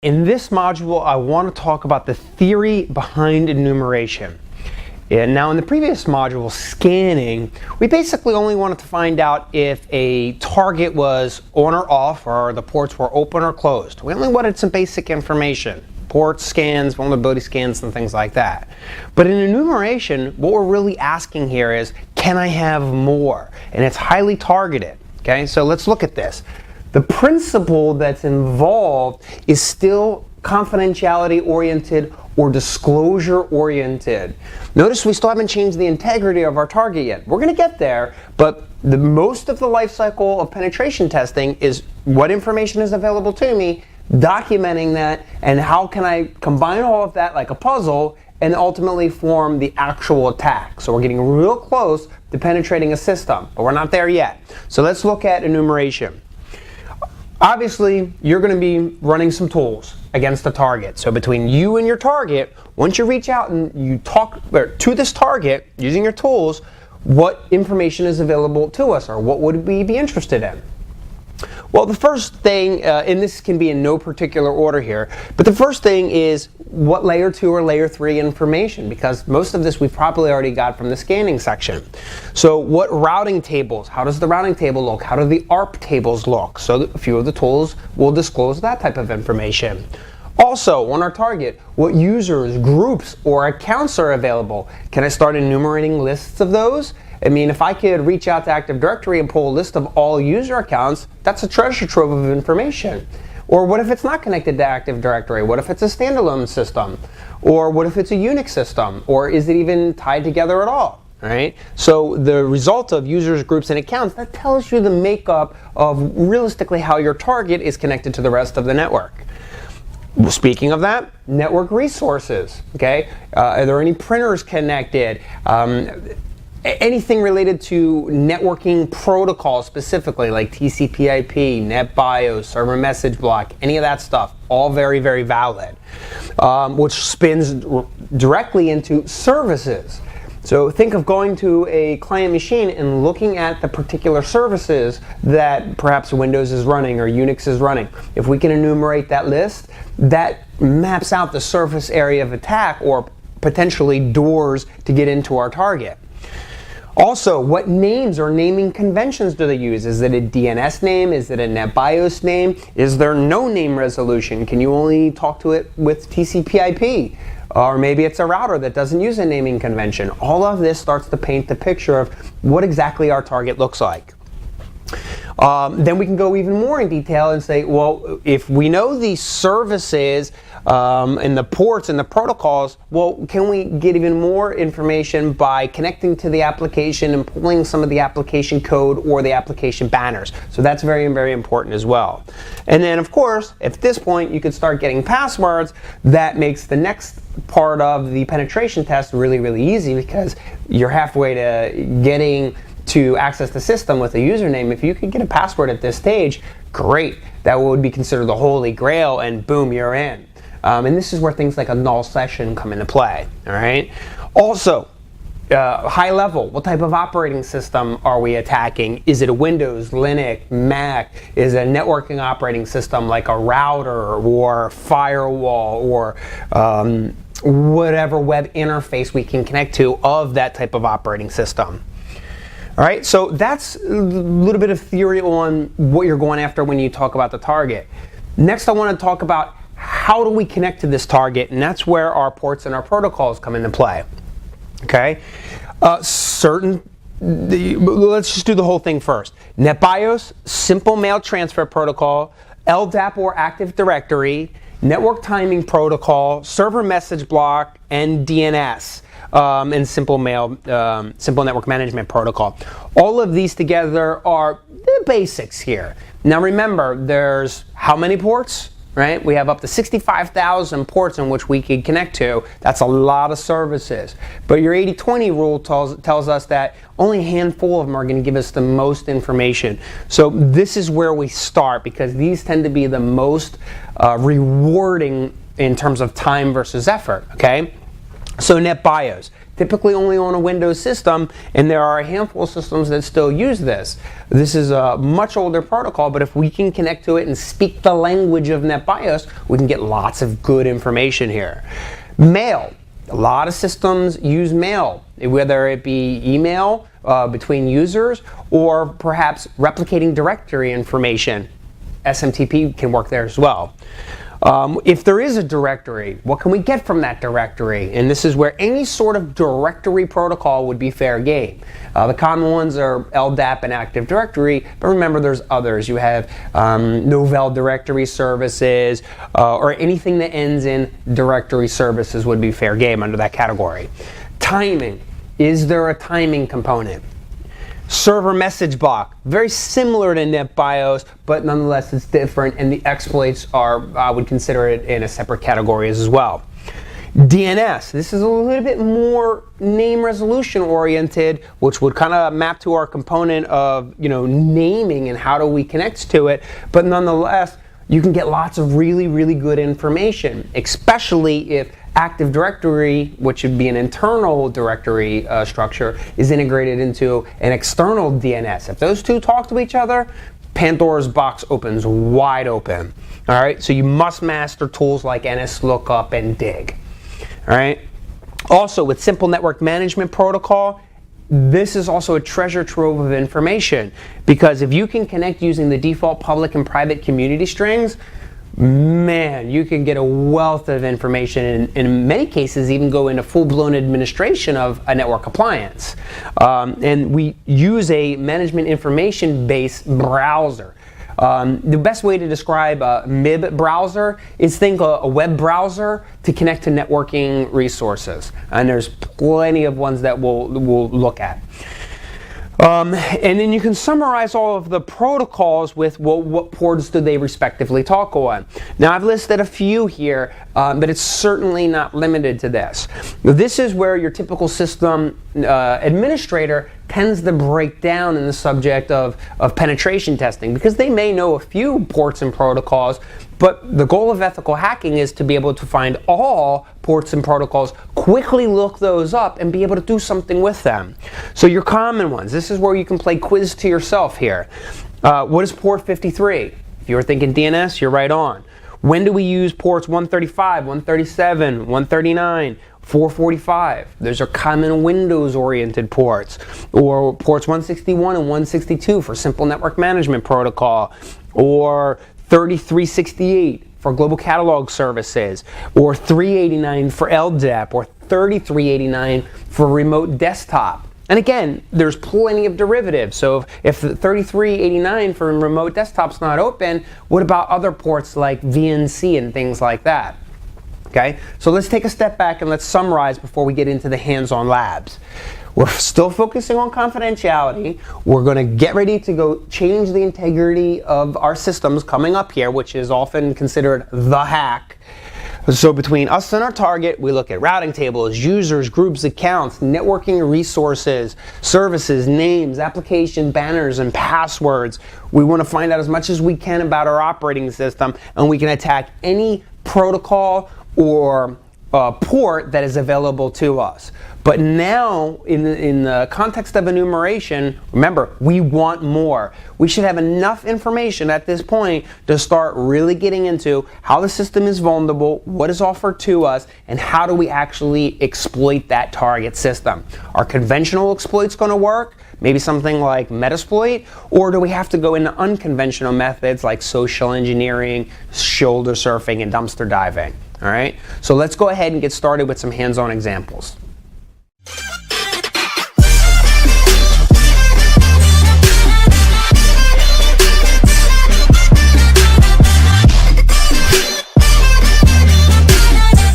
In this module, I want to talk about the theory behind enumeration. And now in the previous module, scanning, we basically only wanted to find out if a target was on or off, or the ports were open or closed. We only wanted some basic information, port scans, vulnerability scans, and things like that. But in enumeration, what we're really asking here is, can I have more? And it's highly targeted. Okay, so let's look at this. The principle that's involved is still confidentiality oriented or disclosure oriented. Notice we still haven't changed the integrity of our target yet. We're going to get there, but most of the life cycle of penetration testing is what information is available to me, documenting that, and how can I combine all of that like a puzzle and ultimately form the actual attack. So we're getting real close to penetrating a system, but we're not there yet. So let's look at enumeration. Obviously, you're going to be running some tools against the target. So between you and your target, once you reach out and you talk to this target using your tools, what information is available to us, or what would we be interested in? Well, the first thing, and this can be in no particular order here, but the first thing is what layer 2 or layer 3 information, because most of this we've probably already got from the scanning section. So what routing tables, how does the routing table look? How do the ARP tables look? So a few of the tools will disclose that type of information. Also, on our target, what users, groups, or accounts are available? Can I start enumerating lists of those? I mean, if I could reach out to Active Directory and pull a list of all user accounts, that's a treasure trove of information. Or what if it's not connected to Active Directory? What if it's a standalone system? Or what if it's a Unix system? Or is it even tied together at all? Right? So the result of users, groups, and accounts, that tells you the makeup of realistically how your target is connected to the rest of the network. Speaking of that, network resources. Okay, are there any printers connected? Anything related to networking protocols specifically, like TCP/IP, NetBIOS, server message block, any of that stuff, all very, very valid, which spins directly into services. So think of going to a client machine and looking at the particular services that perhaps Windows is running or Unix is running. If we can enumerate that list, that maps out the surface area of attack, or potentially doors to get into our target. Also, what names or naming conventions do they use? Is it a DNS name? Is it a NetBIOS name? Is there no name resolution? Can you only talk to it with TCP/IP? Or maybe it's a router that doesn't use a naming convention. All of this starts to paint the picture of what exactly our target looks like. Then we can go even more in detail and say, well, if we know these services and the ports and the protocols, well, can we get even more information by connecting to the application and pulling some of the application code or the application banners? So that's very, very important as well. And then, of course, at this point, you could start getting passwords. That makes the next part of the penetration test really, really easy, because you're halfway to getting to access the system with a username. If you could get a password at this stage, great. That would be considered the holy grail, and boom, you're in. And this is where things like a null session come into play. All right. Also, high level, what type of operating system are we attacking? Is it a Windows, Linux, Mac? Is it a networking operating system like a router or firewall, or whatever web interface we can connect to of that type of operating system? All right, so that's a little bit of theory on what you're going after when you talk about the target. Next, I want to talk about how do we connect to this target, and that's where our ports and our protocols come into play. Okay, let's just do the whole thing first. NetBIOS, Simple Mail Transfer Protocol, LDAP or Active Directory, Network Timing Protocol, Server Message Block, and DNS. And Simple Network Management Protocol. All of these together are the basics here. Now remember, there's how many ports? Right? We have up to 65,000 ports in which we can connect to. That's a lot of services. But your 80-20 rule tells us that only a handful of them are going to give us the most information. So this is where we start, because these tend to be the most rewarding in terms of time versus effort. Okay? So NetBIOS. typically only on a Windows system, and there are a handful of systems that still use this. This is a much older protocol, but if we can connect to it and speak the language of NetBIOS, we can get lots of good information here. Mail. A lot of systems use mail, whether it be email between users or perhaps replicating directory information. SMTP can work there as well. If there is a directory, what can we get from that directory? And this is where any sort of directory protocol would be fair game. The common ones are LDAP and Active Directory, but remember there's others. You have Novell directory services, or anything that ends in directory services would be fair game under that category. Timing. Is there a timing component? Server message block, very similar to NetBIOS, but nonetheless it's different, and the exploits are, I would consider it in a separate category as well. DNS, this is a little bit more name resolution oriented, which would kind of map to our component of, naming and how do we connect to it, but nonetheless, you can get lots of really, really good information, especially if Active Directory, which would be an internal directory structure, is integrated into an external DNS. If those two talk to each other, Pandora's box opens wide open. All right, so you must master tools like NSLOOKUP and DIG. All right. Also, with Simple Network Management Protocol, this is also a treasure trove of information, because if you can connect using the default public and private community strings, man, you can get a wealth of information, and in many cases even go into full-blown administration of a network appliance. And we use a management information-based browser. The best way to describe a MIB browser is think a web browser to connect to networking resources, and there's plenty of ones that we'll look at. And then you can summarize all of the protocols with, well, what ports do they respectively talk on. Now I've listed a few here, but it's certainly not limited to this. This is where your typical system administrator tends to break down in the subject of penetration testing, because they may know a few ports and protocols, but the goal of ethical hacking is to be able to find all ports and protocols, quickly look those up, and be able to do something with them. So your common ones, this is where you can play quiz to yourself here. What is port 53? If you were thinking DNS, you're right on. When do we use ports 135, 137, 139, 445? Those are common Windows-oriented ports. Or ports 161 and 162 for Simple Network Management Protocol. Or 3368 for global catalog services, or 389 for LDAP, or 3389 for remote desktop. And again, there's plenty of derivatives. So if the 3389 for remote desktop's not open, what about other ports like VNC and things like that? Okay, so let's take a step back and let's summarize before we get into the hands-on labs. We're still focusing on confidentiality. We're going to get ready to go change the integrity of our systems coming up here, which is often considered the hack. So between us and our target, we look at routing tables, users, groups, accounts, networking resources, services, names, application banners, and passwords. We want to find out as much as we can about our operating system, and we can attack any protocol or port that is available to us. But now, in the context of enumeration, remember, we want more. We should have enough information at this point to start really getting into how the system is vulnerable, what is offered to us, and how do we actually exploit that target system. Are conventional exploits going to work? Maybe something like Metasploit? Or do we have to go into unconventional methods like social engineering, shoulder surfing, and dumpster diving? All right, so let's go ahead and get started with some hands-on examples.